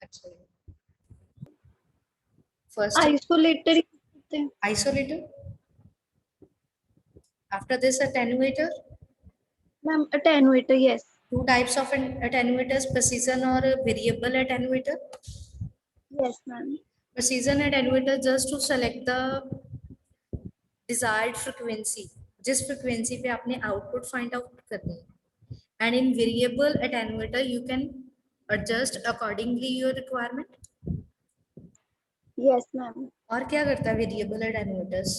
अच्छा, first isolator कहते हैं isolator, after this attenuator. Ma'am, attenuator, yes. Two types of attenuators, precision or variable attenuator. Yes ma'am. Precision attenuator just to select the desired frequency, जिस frequency पे आपने output find out करनी है, and in variable attenuator you can adjust accordingly your requirement. Yes ma'am. और क्या करता है variable attenuators?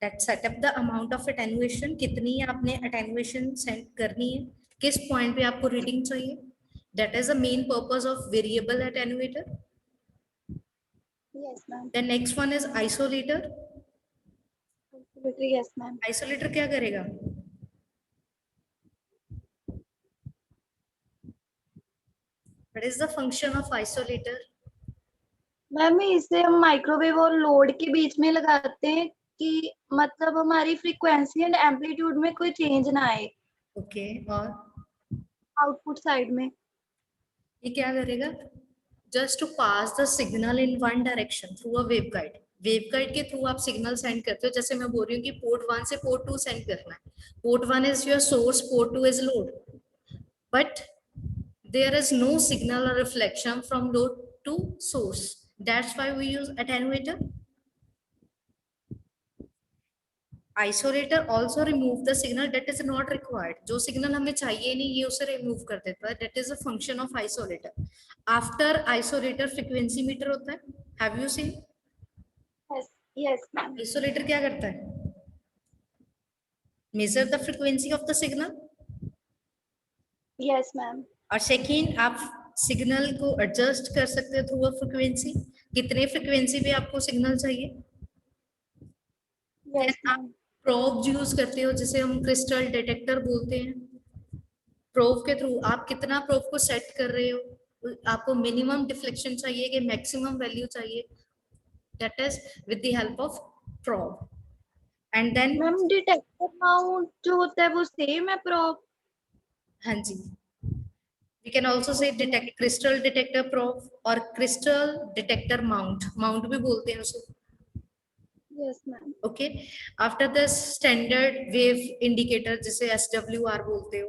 That set up the amount of attenuation, कितनी आपने attenuation सेट करनी है, किस पॉइंट पे आपको रीडिंग चाहिए. That is the main purpose of variable attenuator. Yes ma'am. The next one is isolator. Yes ma'am. Isolator क्या करेगा? What is the function of isolator? Ma'am, इसे हम माइक्रोवेव और लोड के बीच में लगाते हैं कि मतलब हमारी फ्रीक्वेंसी एंड एम्पलीट्यूड में कोई चेंज ना आए ओके, और आउटपुट साइड में। ये क्या करेगा? Just to pass the signal in one direction through a waveguide. Waveguide के थ्रू आप सिग्नल सेंड करते हो. जैसे मैं बोल रही हूँ कि पोर्ट 1 से पोर्ट 2 सेंड करना है. Port 1 is your source, port 2 is load, but there is no signal or reflection from load to source. That's why we use attenuator. Isolator also remove the signal that is not required. जो signal हमें चाहिए नहीं, ये उसे remove कर देता है. That is a function of isolator. After isolator frequency meter होता है. Have you seen? Yes, yes ma'am. Isolator क्या करता है? Measure the frequency of the signal. Yes ma'am. और सेकेंड, आप सिग्नल को एडजस्ट कर सकते हो थ्रू अ फ्रीक्वेंसी. कितने फ्रीक्वेंसी पे आपको सिग्नल चाहिए. यस आप मैम। प्रोब यूज करते हो, जिसे हम क्रिस्टल डिटेक्टर बोलते हैं. प्रोब के थ्रू आप कितना प्रोब को सेट कर रहे हो, आपको मिनिमम डिफ्लेक्शन चाहिए कि मैक्सिमम वैल्यू चाहिए. That is with the help of probe. And then ma'am, detector mount जो होता है वो सेम है प्रोब? हाँ जी, we can also say detect crystal detector probe और crystal detector mount. Mount भी बोलते हैं उसे. Yes ma'am. Okay, after the standard wave indicator, जिसे SWR बोलते हो.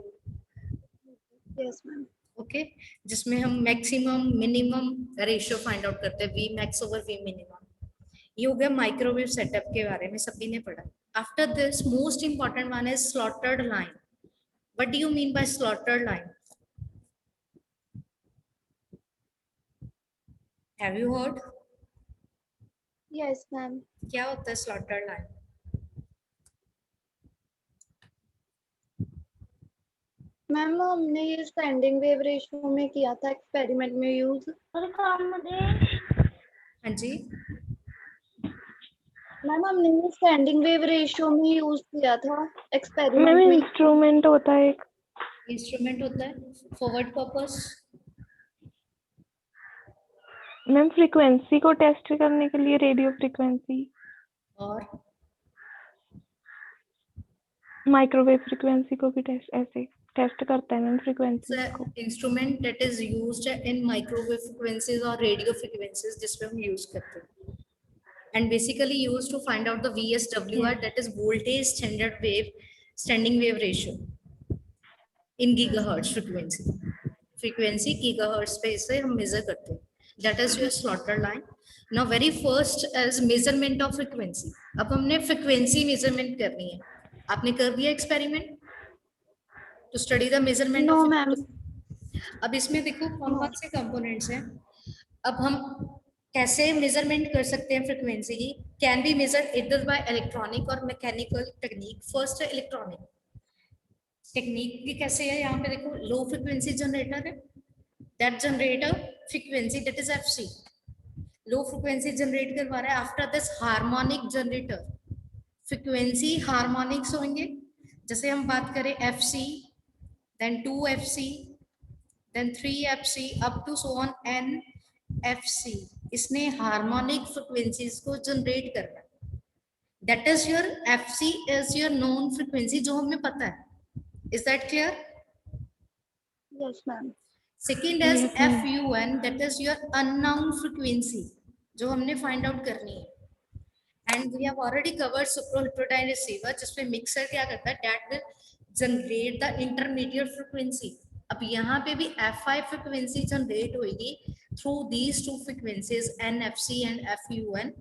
Yes ma'am. ओके, जिसमें हम maximum minimum ratio find out करते हैं, V max over V minimum. ये हो गया माइक्रोवेव सेटअप के बारे में, सभी ने पढ़ा. After this most important one is slaughtered line. What do you mean by slaughtered line? Have you heard? Yes ma'am. क्या होता है स्लॉटर्ड लाइन? मैम, हमने ये स्टैंडिंग वेव रेशियो में किया था एक्सपेरिमेंट में यूज। हाँ जी, मैम, हमने ये स्टैंडिंग वेव रेशियो में यूज किया था मैम एक्सपेरिमेंट में। इंस्ट्रूमेंट होता है एक। इंस्ट्रूमेंट होता है for what purpose? Ma'am frequency को टेस्ट करने के लिए, रेडियो फ्रीक्वेंसी, और माइक्रोवेव फ्रीक्वेंसी को भी टेस्ट ऐसे टेस्ट करता है मैम फ्रीक्वेंसी को. Instrument that is used in microwave frequencies और रेडियो फ्रीक्वेंसीज, जिसपे हम यूज करते हैं. And basically used to find out the VSWR, that is voltage standard wave standing wave ratio in gigahertz frequency. Frequency gigahertz पे इसे हम measure करते हैं. That is your slotted line. Now very first is measurement of frequency. अब हमने frequency measurement करनी है. आपने कर दिया experiment to study the measurement no of. Ma'am. अब इसमें देखो कौन कौन से कंपोनेंट्स हैं. अब हम कैसे मेजरमेंट कर सकते हैं फ्रीक्वेंसी की? कैन बी मेजर्ड इधर बाय इलेक्ट्रॉनिक और मैकेनिकल टेक्निक. फर्स्ट है इलेक्ट्रॉनिक टेक्निक. भी कैसे है? यहाँ पे देखो, लो फ्रीक्वेंसी जनरेटर है, that generator frequency that is FC. Low frequency generate करवा रहा है. After this harmonic generator, frequency harmonics होंगे. जैसे हम बात करें FC, then 2FC, then 3FC up to so on NFC. इसने हार्मोनिक फ्रीक्वेंसीज को जनरेट करना है. That is your FC is your known frequency, जो हमें पता है. Is that clear? Yes ma'am. Second is Yes, ma'am. FUN, that is your unknown frequency जो हमने फाइंड आउट करनी है. And we have already covered supraheterodyne receiver जिसमें mixer क्या करता है, that will generate the intermediate frequency. अब यहाँ पे भी Fi frequency generate होगी through these two frequencies NFC and FUN.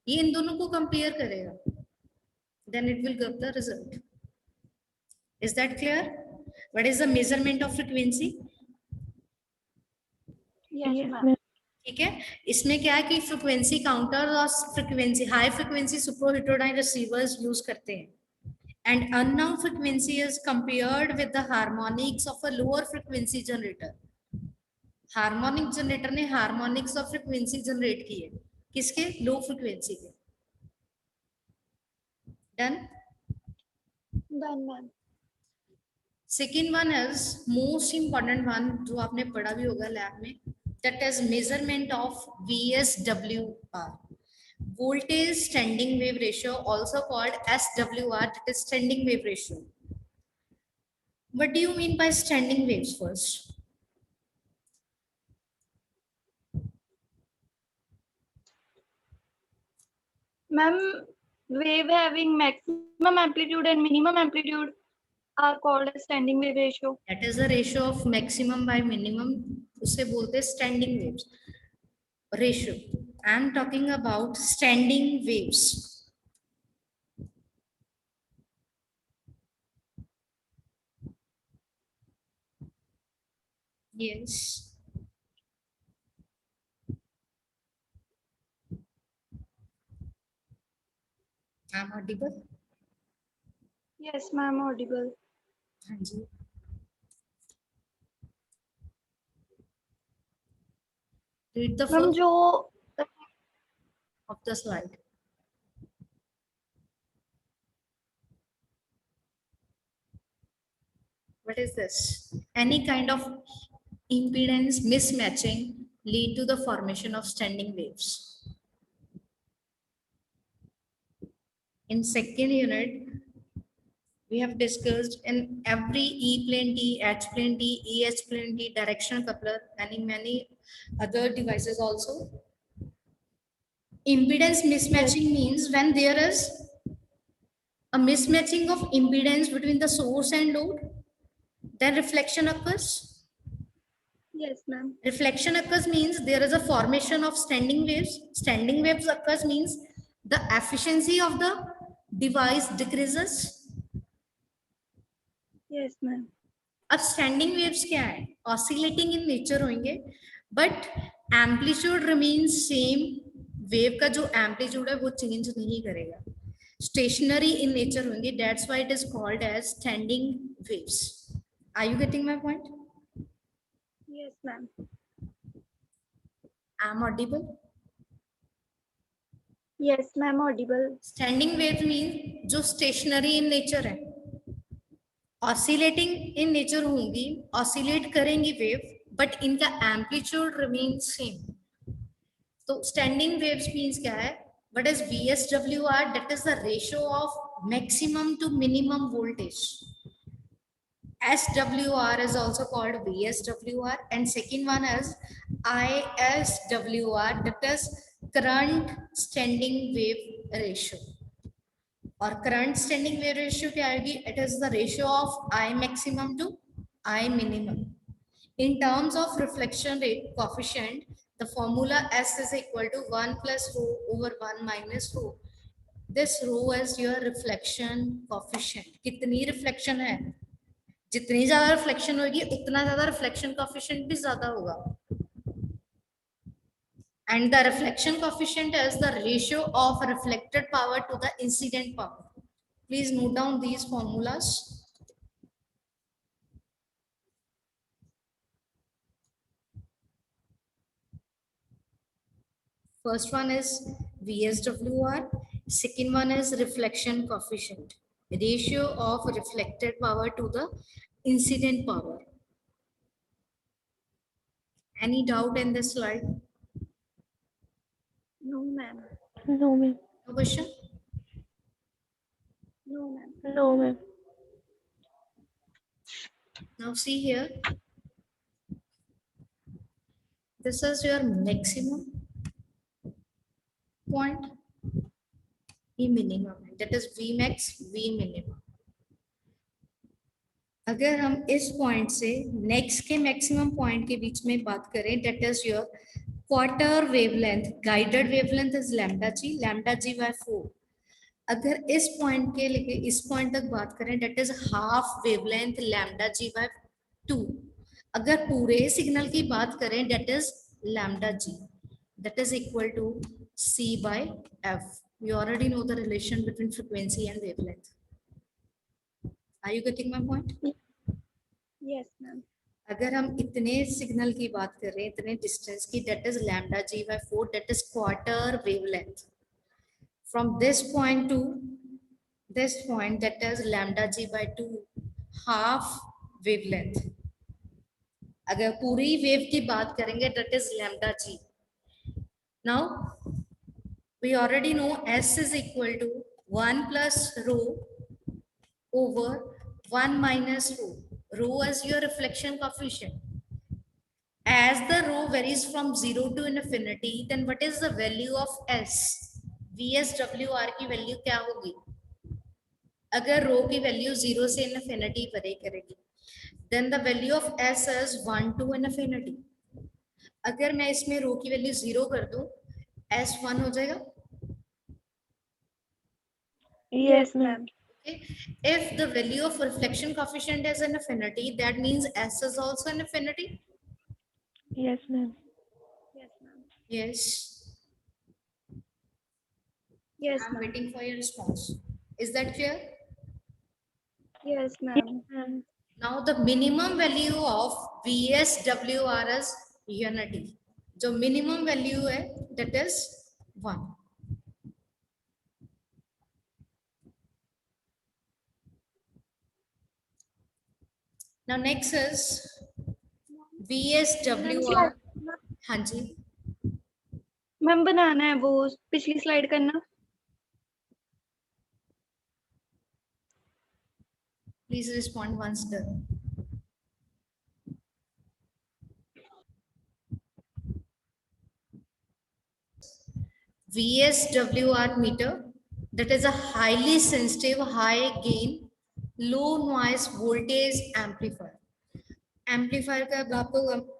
ये इन दोनों को compare करेगा, then it will give the result. Is that clear? What is the measurement of frequency? Yes, Yes, ma'am. ma'am. ठीक है. इसमें क्या है कि फ्रीक्वेंसी काउंटर और frequency high frequency superheterodyne receivers use करते हैं. And unknown frequency is compared with the harmonics of a lower frequency generator. Harmonic generator ने हार्मोनिक्स ऑफ फ्रीक्वेंसी जनरेट की है, किसके? लो फ्रीक्वेंसी के. Done. Done, ma'am. Second one is most important one जो आपने पढ़ा भी होगा लैब में, that is measurement of VSWR, voltage standing wave ratio, also called SWR, that is standing wave ratio. What do you mean by standing waves first? Ma'am, wave having maximum amplitude and minimum amplitude are called as standing wave ratio. That is the ratio of maximum by minimum, उसे बोलते हैं standing waves ratio. I am talking about standing waves. Yes. I am audible? Yes, ma'am, audible. हाँ जी. Read the Ma'am, first जो of the slide. What is this? Any kind of impedance mismatching lead to the formation of standing waves. In second unit, we have discussed in every E plane T, H plane T, EH plane T, directional coupler, and in many other devices also. Impedance mismatching means when there is a mismatching of impedance between the source and load, then reflection occurs. yes, ma'am. Reflection occurs means there is a formation of standing waves. Standing waves occurs means the efficiency of the device decreases. Yes, ma'am. अब standing waves क्या है? Oscillating in nature होंगे but amplitude remains same. Wave का जो amplitude है वो change नहीं करेगा. स्टेशनरी इन नेचर होंगे, that's why it is called as standing waves. Are you getting my point? Yes, ma'am. I am audible? Yes, ma'am, audible. Standing wave mean जो stationary in nature है, oscillating in nature होंगी, oscillate करेंगी wave but इनका amplitude remain same. तो standing waves means क्या है? What is VSWR? That is the ratio of maximum to minimum voltage. SWR is also called VSWR, and second one is ISWR, that is current standing wave ratio. और current standing wave ratio क्या आएगी? It is the ratio of I maximum to I minimum. In terms of reflection rate coefficient, the formula S is equal to 1 plus rho over 1 minus rho. This rho is your reflection coefficient. कितनी reflection है? जितनी ज्यादा reflection होगी उतना ज्यादा reflection coefficient भी ज्यादा होगा. And the reflection coefficient is the ratio of reflected power to the incident power. Please note down these formulas. First one is VSWR. Second one is reflection coefficient, ratio of reflected power to the incident power. Any doubt in this slide? No, ma'am. No, ma'am. No question? No, ma'am. No, ma'am. Now see here. this is your maximum point, V minimum, that is V max, V minimum. अगर हम इस point से next के maximum point के बीच में बात करें, that is your quarter wavelength, guided wavelength is lambda g by 4. अगर इस पॉइंट के लेके इस पॉइंट तक बात करें, that is half wavelength lambda g by 2. अगर पूरे सिग्नल की बात करें, that is lambda g, that is equal to c by f. You already know the relation between frequency and wavelength. Are you getting my point? Yes, ma'am. अगर हम इतने signal की बात कर रहे हैं, इतने डिस्टेंस की, that is lambda g by 4, that is quarter wavelength. From this point to this point, that is lambda g by 2, half wavelength. अगर पूरी वेव की बात करेंगे, that is lambda g. Now we already know S is equal to 1 plus rho over 1 minus rho. Rho is your reflection coefficient. As the rho varies from 0 to infinity, then what is the value of S? VSWR की value क्या होगी? अगर rho की value 0 से infinity vary करेगी, then the value of S is 1 to infinity. अगर मैं इसमें rho की वैल्यू 0 कर दूं, S 1 हो जाएगा? Yes, ma'am. Okay. If the value of reflection coefficient is infinity, that means S is also infinity. Yes, ma'am. Yes, ma'am. Yes. Yes, I'm ma'am. waiting for your response. Is that clear? Yes, ma'am. Ma'am. Now the minimum value of VSWR is unity. जो minimum value है, that is 1. Now next is VSWR. हाँ जी. Ma'am बनाना है वो पिछली slide करना. Please respond once done. VSWR meter, that is a highly sensitive, high gain, low noise voltage amplifier. Amplifier का अब आपको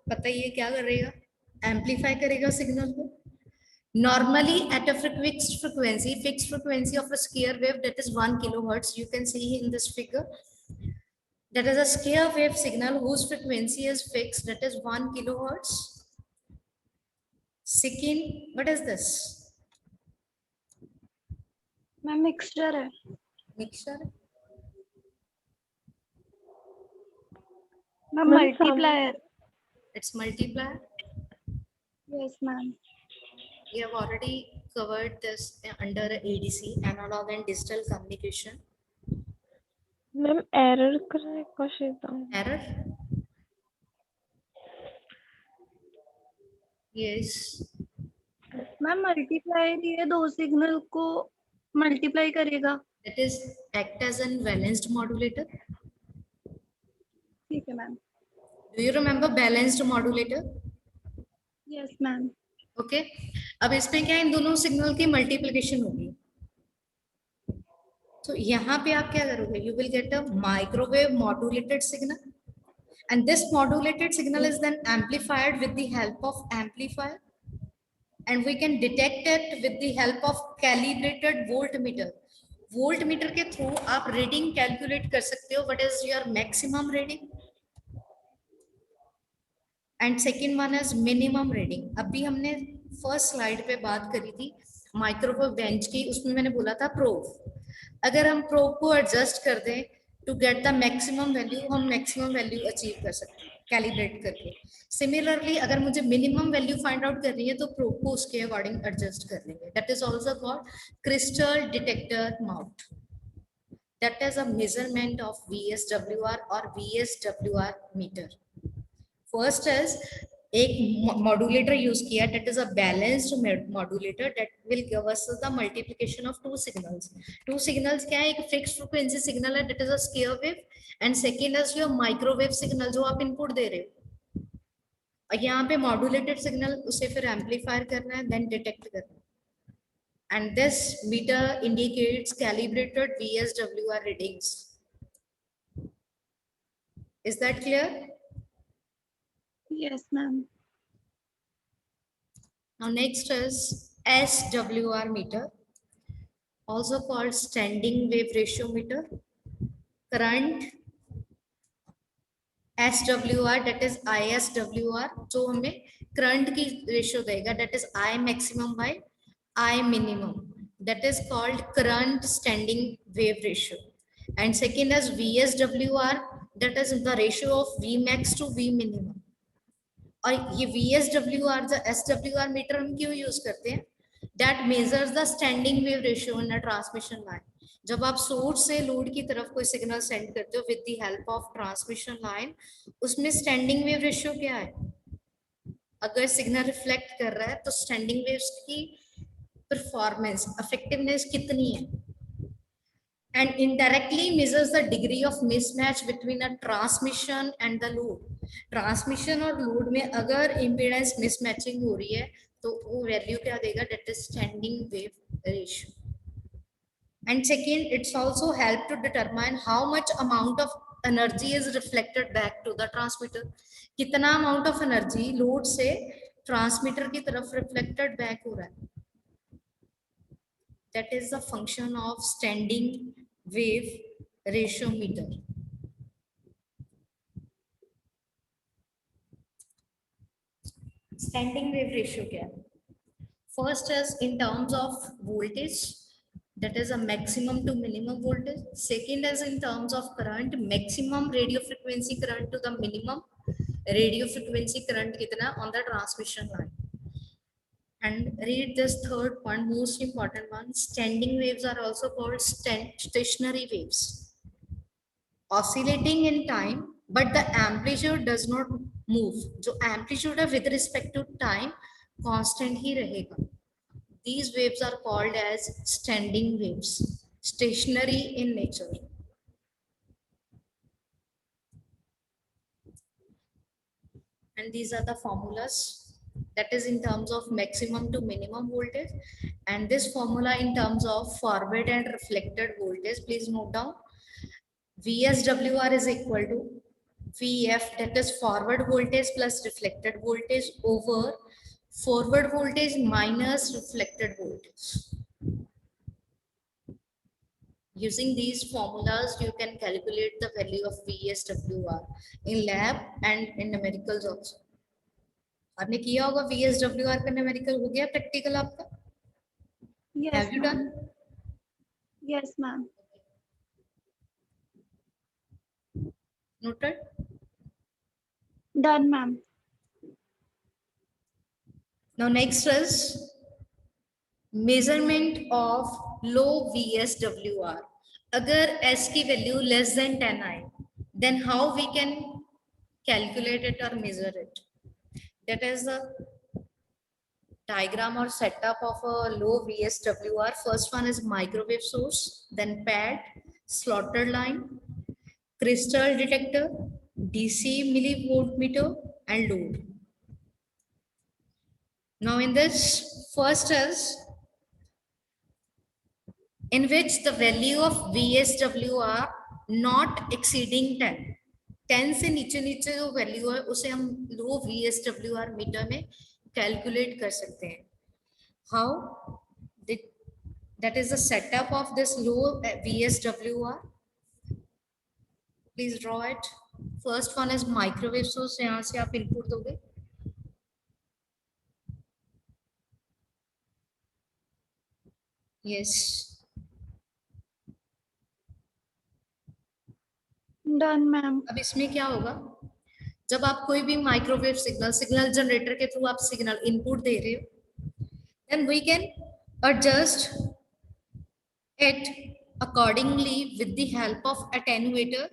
पता ही है क्या करेगा, एम्पलीफाई करेगा सिग्नल को. Normally at a fixed frequency of a square wave, that is 1 kilohertz. You can see in this figure, that is a square wave signal whose frequency is fixed, that is 1 kilohertz. Second, what is this? Ma'am mixture है. Mixture. Ma'am multiplier. It's multiplier. Yes, ma'am. We have already covered this under ADC, analog and digital communication. Ma'am, error correction. Error? Yes. Ma'am multiplier ये दो signal को multiply करेगा. It is act as an balanced modulator. ठीक है ma'am. Do you remember balanced modulator? Yes, ma'am. Okay. अब इसमें क्या इन दोनों सिग्नल की मल्टीप्लिकेशन होगी. तो यहाँ पे आप क्या करोगे? You will get a microwave modulated signal, and this modulated signal is then amplified with the help of amplifier, and we can detect it with the help of calibrated voltmeter. Voltmeter के थ्रू आप reading calculate कर सकते हो. What is your maximum reading? And second one is minimum reading. अभी हमने first slide पे बात करी थी माइक्रोवेव बेंच की, उसमें मैंने बोला था प्रोब. अगर हम प्रोब को एडजस्ट कर दें to get the maximum value, हम मैक्सिमम वैल्यू अचीव कर सकते हैं कैलिब्रेट करके. सिमिलरली अगर मुझे मिनिमम वैल्यू फाइंड आउट करनी है तो प्रोब को उसके अकॉर्डिंग एडजस्ट कर लेंगे. That is also called crystal detector mount. That is a measurement of VSWR और VSWR मीटर. फर्स्ट इज एक मॉड्यूलेटर यूज किया, that is a balanced modulator that will give us the multiplication of two signals. Two signals क्या है? एक fixed frequency signal है, that is a square wave, and second is your microwave signal जो आप input दे रहे हो. और यहाँ पे मॉड्यूलेटेड सिग्नल उसे फिर एम्पलीफायर करना है, देन डिटेक्ट करना है. And this meter indicates calibrated VSWR readings. Is that clear? Yes, ma'am. Now next is SWR meter, also called standing wave ratio meter. Current SWR, that is ISWR, जो हमें current की ratio देगा, that is I maximum by I minimum, that is called current standing wave ratio. And second is VSWR, that is the ratio of V max to V minimum. और ये VSWR the SWR meter हम क्यों use करते हैं? That measures the standing wave ratio in a transmission line. जब आप source से load की तरफ कोई सिग्नल सेंड करते हो with the help of transmission line, उसमें स्टैंडिंग वेव रेशियो क्या है? अगर सिग्नल रिफ्लेक्ट कर रहा है तो स्टैंडिंग वेव्स की परफॉर्मेंस, इफेक्टिवनेस कितनी है? And indirectly measures the degree of mismatch between a transmission and the load. Transmission और लोड में अगर इम्पीडेंस मिसमैचिंग हो रही है तो वो वैल्यू क्या देगा? That is standing wave ratio. And second, it's also help to determine how much amount of energy is reflected back to the transmitter. कितना amount of energy लोड से ट्रांसमीटर की तरफ रिफ्लेक्टेड बैक हो रहा है. That is the function of standing wave ratio meter. Standing wave ratio क्या है? First is in terms of voltage, that is a maximum to minimum voltage. Second is in terms of current, maximum radio frequency current to the minimum radio frequency current कितना on the transmission line. And read this third one, most important one. Standing waves are also called stationary waves, oscillating in time, but the amplitude does not move. जो amplitude है with respect to time constant ही रहेगा. These waves are called as standing waves, stationary in nature. And these are the formulas. That is in terms of maximum to minimum voltage, and this formula in terms of forward and reflected voltage. Please note down. VSWR is equal to VF, that is forward voltage plus reflected voltage, over forward voltage minus reflected voltage. Using these formulas, you can calculate the value of VSWR in lab and in numericals also. आपने किया होगा VSWR का numerical, हो गया practical आपका? Yes, Have you done? Yes, ma'am. Noted? Done, ma'am. Now next is measurement of low VSWR. अगर S की value less than 10 आए, then how we can calculate it or measure it? That is the diagram or setup of a low VSWR. First one is microwave source, then pad, slotted line, crystal detector, DC millivoltmeter, and load. Now in this, first is in which the value of VSWR not exceeding 10. 10 से नीचे जो value है उसे हम लो VSWR metre में calculate कर सकते हैं. How? That is the setup of this low VSWR. Please draw it. First one is microwave source. यहाँ से आप input दोगे. Yes. Done, ma'am. अब इसमें क्या होगा? जब आप कोई भी माइक्रोवेव सिग्नल जनरेटर के थ्रू आप सिग्नल इनपुट दे रहे हो, then we can adjust it accordingly with the help of attenuator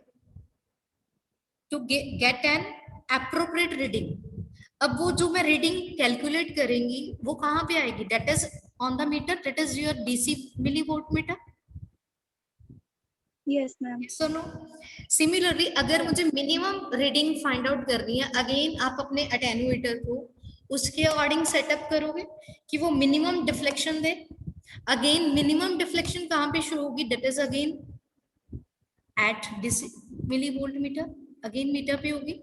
to get an appropriate reading. अब वो जो मैं रीडिंग कैलकुलेट करेंगी वो कहाँ पे आएगी? That is on the meter, that is your DC millivolt meter. Yes, ma'am. So no similarly अगर मुझे मिनिमम रीडिंग फाइंड आउट करनी है, अगेन आप अपने अटेन्यूएटर को उसके अकॉर्डिंग सेटअप करोगे कि वो मिनिमम डिफ्लेक्शन दे। अगेन मिनिमम डिफ्लेक्शन कहाँ पे शो होगी, that is again at this millivolt meter, again meter पे होगी।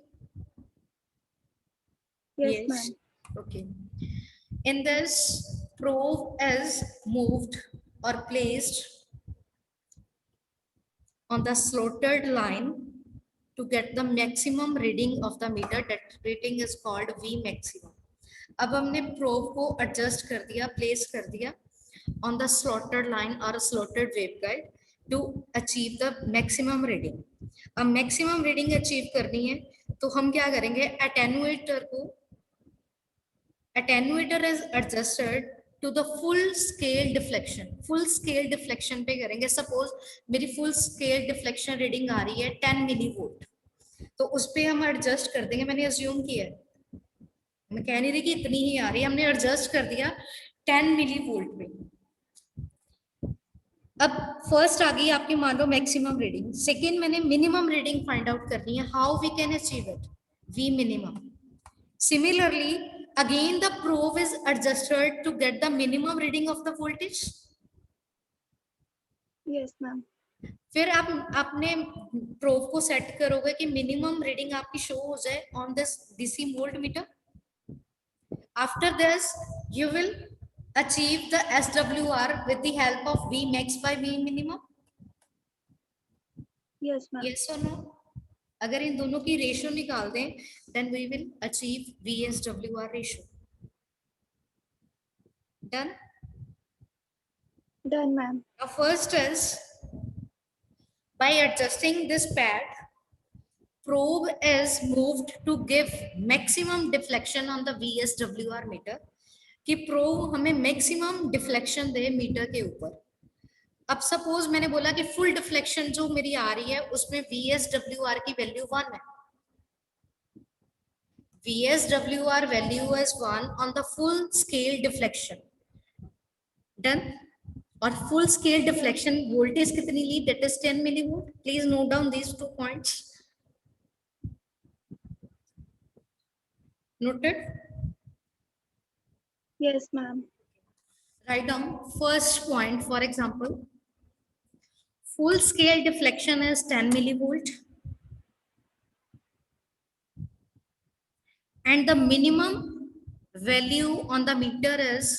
Yes, ma'am. Okay. In this, probe is moved or placed on the slotted line to get the maximum reading of the meter. That reading is called V maximum. अब हमने probe को adjust कर दिया, place कर दिया on the slotted line or a slotted waveguide to achieve the maximum reading. अब maximum reading achieve करनी है तो हम क्या करेंगे, attenuator is adjusted to the full scale deflection. full scale deflection पे करेंगे। suppose मेरी full scale deflection reading आ रही है 10 millivolt, तो उस पे हम adjust कर देंगे। मैंने assume किया है, मैं कह नहीं रही कि इतनी ही आ रही है, हमने adjust कर दिया 10 millivolt पे। अब फर्स्ट आ गई आपकी मान लो मैक्सिमम रीडिंग, सेकेंड मैंने मिनिमम रीडिंग फाइंड आउट करनी है। How we can achieve it, V minimum. Similarly again the probe is adjusted to get the minimum reading of the voltage. Yes, ma'am. फिर आप अपने प्रोब को set करोगे कि minimum reading आपकी show हो जाए on this DC volt meter. After this you will achieve the SWR with the help of V max by V minimum. Yes, ma'am. Yes or no? अगर इन दोनों की ratio निकाल दें then we will achieve VSWR ratio. Done? Done, ma'am. Now first is by adjusting this pad, probe is moved to give maximum deflection on the VSWR meter, कि probe हमें maximum deflection दे metre के ऊपर। अब suppose मैंने बोला कि full deflection जो मेरी आ रही है उसमें VSWR की वैल्यू 1 है। VSWR value is 1 on the full scale deflection. Done. और फुल स्केल डिफ्लेक्शन वोल्टेज कितनी ली, that is 10 millivolt. Please note down these 2 points. Noted? Yes, ma'am. Write down first point. For example, full scale deflection is 10 millivolt and the minimum value on the meter is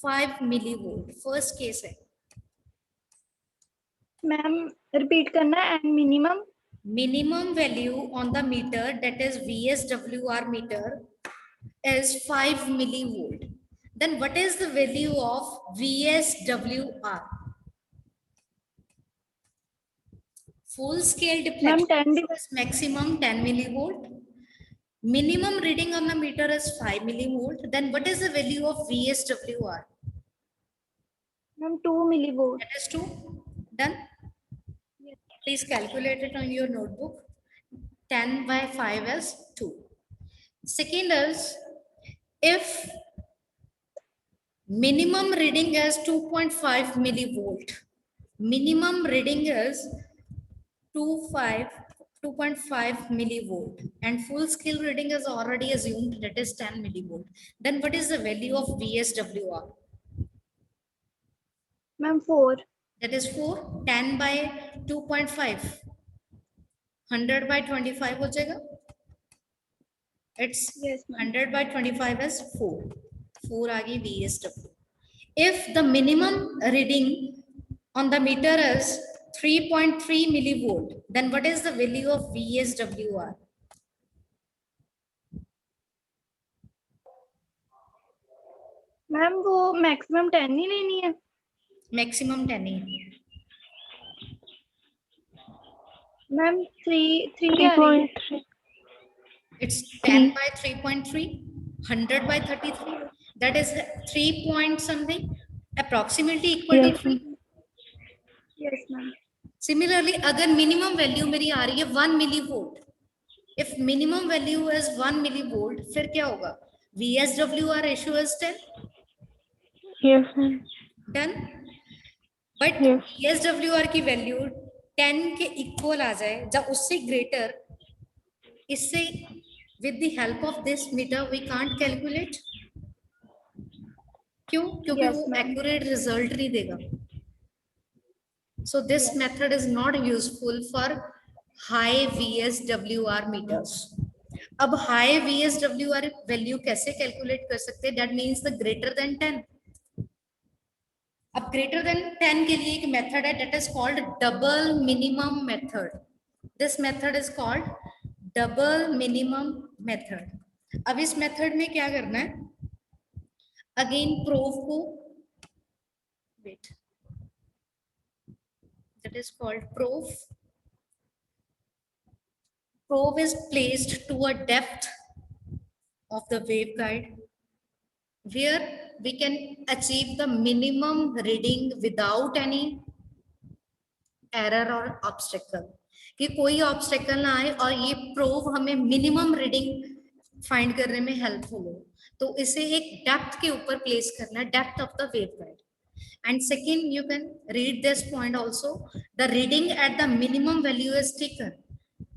5 millivolt. First case है। Ma'am, repeat करना and minimum. Minimum value on the meter, that is VSWR meter, is 5 millivolt. Then what is the value of VSWR? Full scale deflection is maximum 10 millivolt. Minimum reading on the meter is 5 millivolt. Then what is the value of VSWR? Ma'am, 2 millivolt. That is 2. Done? Yes. Please calculate it on your notebook. 10 by 5 is 2. Second is, if minimum reading is 2.5 millivolt, minimum reading is 2.5 millivolt and full scale reading is already assumed, that is 10 millivolt. Then what is the value of VSWR? Ma'am, 4. That is 4. 10 by 2.5, 100 by 25 हो जाएगा। It's Yes, ma'am. 100 by 25 is 4. 4 आ गई VSW. If the minimum reading on the meter is 3.3 millivolt, then what is the value of VSWR? Ma'am, वो maximum 10 ही लेनी है। Maximum 10 ही है। Ma'am, 3 आ रही है। 3.3. It's 10 by 3.3, 100 by 33. That is 3 point something, approximately equal to Yes, 3. Yes, ma'am. Similarly, अगर minimum value मेरी आ रही है 1 millivolt, if minimum value is 1 millivolt, फिर क्या होगा? VSWR ratio is 10. yes, ma'am. Done. But Yes. VSWR की value 10 के equal आ जाए, जब उससे ग्रेटर, इससे with the help of this meter we can't calculate. क्यों? क्योंकि Yes, वो ma'am. accurate result नहीं देगा. So this Yes. method is not useful for high VSWR meters. अब high VSWR value कैसे calculate कर सकते हैं? That means the greater than 10. अब greater than 10 के लिए एक method है, that is called double minimum method. This method is called double minimum method. अब इस method में क्या करना है? Again probe को, wait, that is called probe. Probe is placed to a depth of the waveguide where we can achieve the minimum reading without any error or obstacle. कि कोई obstacle ना आए और ये probe हमें minimum reading find करने में helpful हो. तो इसे एक depth के ऊपर place करना है, depth of the waveguide. And second, you can read this point also. The reading at the minimum value is taken.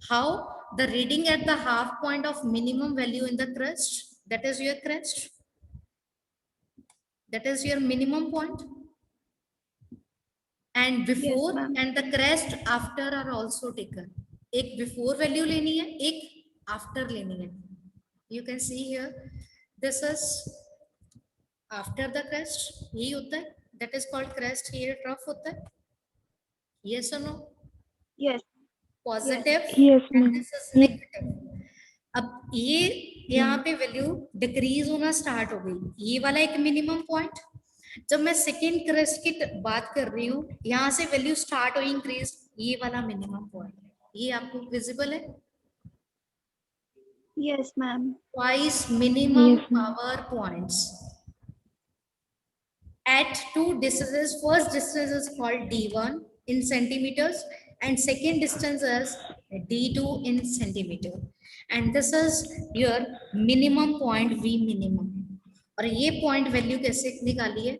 How? The reading at the half point of minimum value in the crest, that is your crest, that is your minimum point, and before ma'am. and the crest after are also taken. एक before value लेनी है, एक after लेनी है. You can see here, this is after the crest, यही होता है, that is called crest. here trough होता है. Yes or no? Yes. Positive. Yes, and ma'am. this is negative. अब ये यहाँ पे वैल्यू डिक्रीज होना स्टार्ट हो गई, ये वाला एक मिनिमम पॉइंट. जब मैं सेकेंड क्रेस्ट की बात कर रही हूँ, यहाँ से वैल्यू स्टार्ट हो इंक्रीज, ये वाला मिनिमम पॉइंट, ये आपको विजिबल है. Yes, ma'am. Twice minimum Yes, ma'am. power points at two distances. First distance is called D1 in centimeters and second distance is D2 in centimeter, and this is your minimum point V minimum. और ये point value कैसे निकाली है?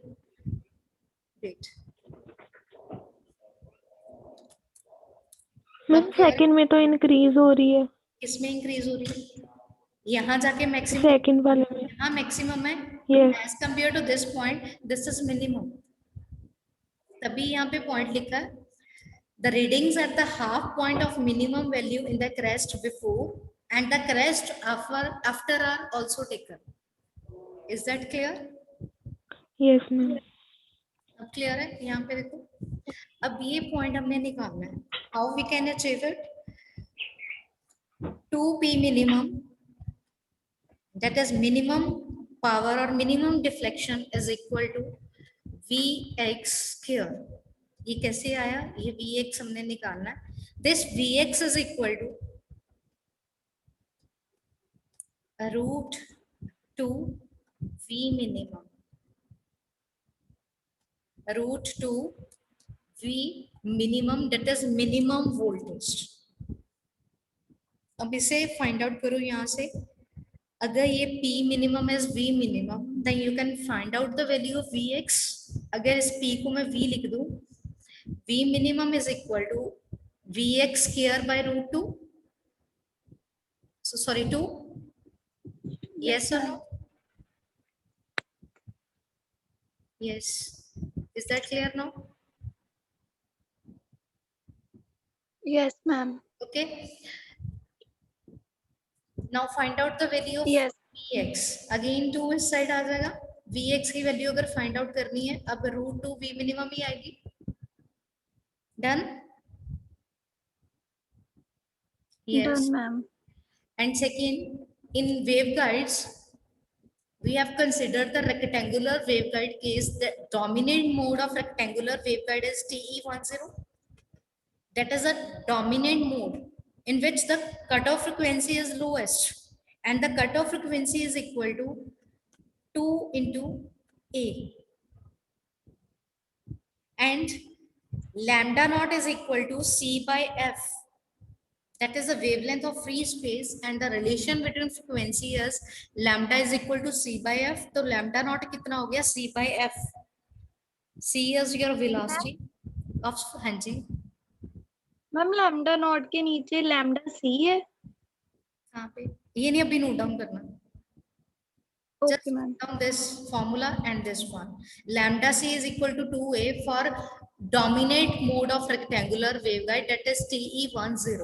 Wait. Ma'am second में तो increase हो रही है. किसमें इंक्रीज हो रही है? यहाँ जाके मैक्सिमम, सेकंड वाले में. यहाँ मैक्सिमम है. Yes. As compared to this point, this is minimum. तभी यहाँ पे पॉइंट लिखा है. The readings at the half point of minimum value in the crest before and the crest after are also taken. Is that clear? Yes, ma'am. अब clear है? यहाँ पे देखो, अब ये पॉइंट हमने निकालना है. How we can achieve it? 2p minimum, that is minimum power or minimum deflection, is equal to Vx square. ये कैसे आया? ये Vx हमने निकालना है. This Vx is equal to root 2 V minimum, root 2 V minimum, that is minimum voltage. अब इसे find out करो यहाँ से. अगर ये P minimum is V minimum, then you can find out the value of Vx. अगर इस P को मैं V लिख दूं, V minimum is equal to Vx square by root 2. So sorry, 2. Yes or no? Yes. Is that clear now? Yes, ma'am. Okay. Now find out the value of Yes. Vx. Again 2 इस side आ जाएगा. Vx की value अगर find out करनी है, अब root 2 V minimum ही आएगी. Done? Yes. Done, ma'am. And second, in waveguides, we have considered the rectangular waveguide case. The dominant mode of rectangular waveguide is TE10. That is a dominant mode in which the cutoff frequency is lowest, and the cutoff frequency is equal to 2 into A, and lambda naught is equal to C by F. That is the wavelength of free space, and the relation between frequency is lambda is equal to C by F. तो lambda naught कितना हो गया? C by F. C is your velocity of, हाँ जी, ma'am lambda naught के नीचे lambda सी है। कहाँ पे? ये नहीं अभी नोट डाउन करना। Just okay ma'am. note down this formula and this one. Lambda c is equal to 2a for dominant mode of rectangular waveguide, that is TE10.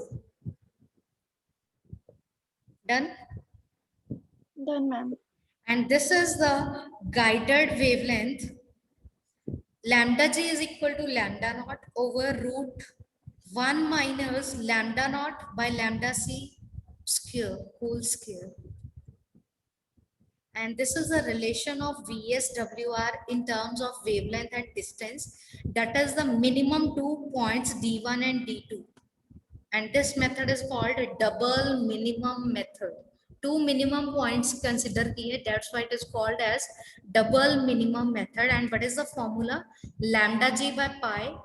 Done? Done ma'am. And this is the guided wavelength. Lambda g is equal to lambda naught over root 1 minus lambda naught by lambda c square, whole square. And this is the relation of VSWR in terms of wavelength and distance. That is the minimum 2 points D1 and D2. And this method is called a double minimum method. Two minimum points consider kiye, that's why it is called as double minimum method. And what is the formula? Lambda g by pi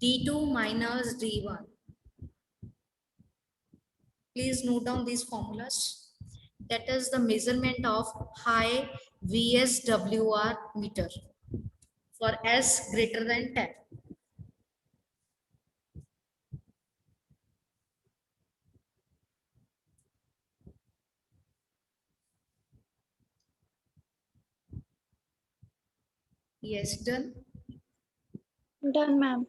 D2 minus D1. Please note down these formulas. That is the measurement of high VSWR meter for S greater than 10. Yes, done. Done ma'am.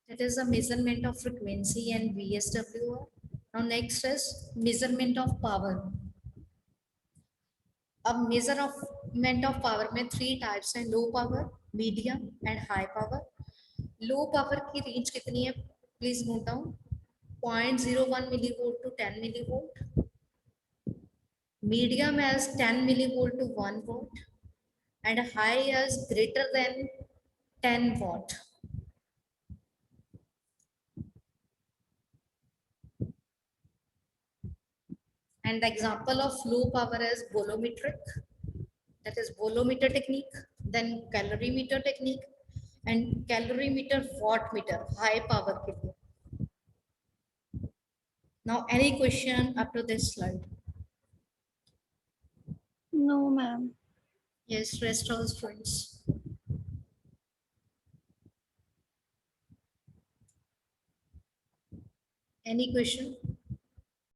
That is the measurement of frequency and VSWR. Now next is measurement of power. अब measurement of power में 3 types हैं: low power, medium and high power. Low power की range कितनी है? Please note down. 0.01 millivolt to 10 millivolt. Medium as 10 millivolt to 1 volt, and high as greater than 10 watt. And the example of low power is bolometric, that is bolometer technique, then calorimeter technique, and calorimeter wattmeter, high power ke liye. Now any question up to this slide? No ma'am. Yes, rest all students. Any question?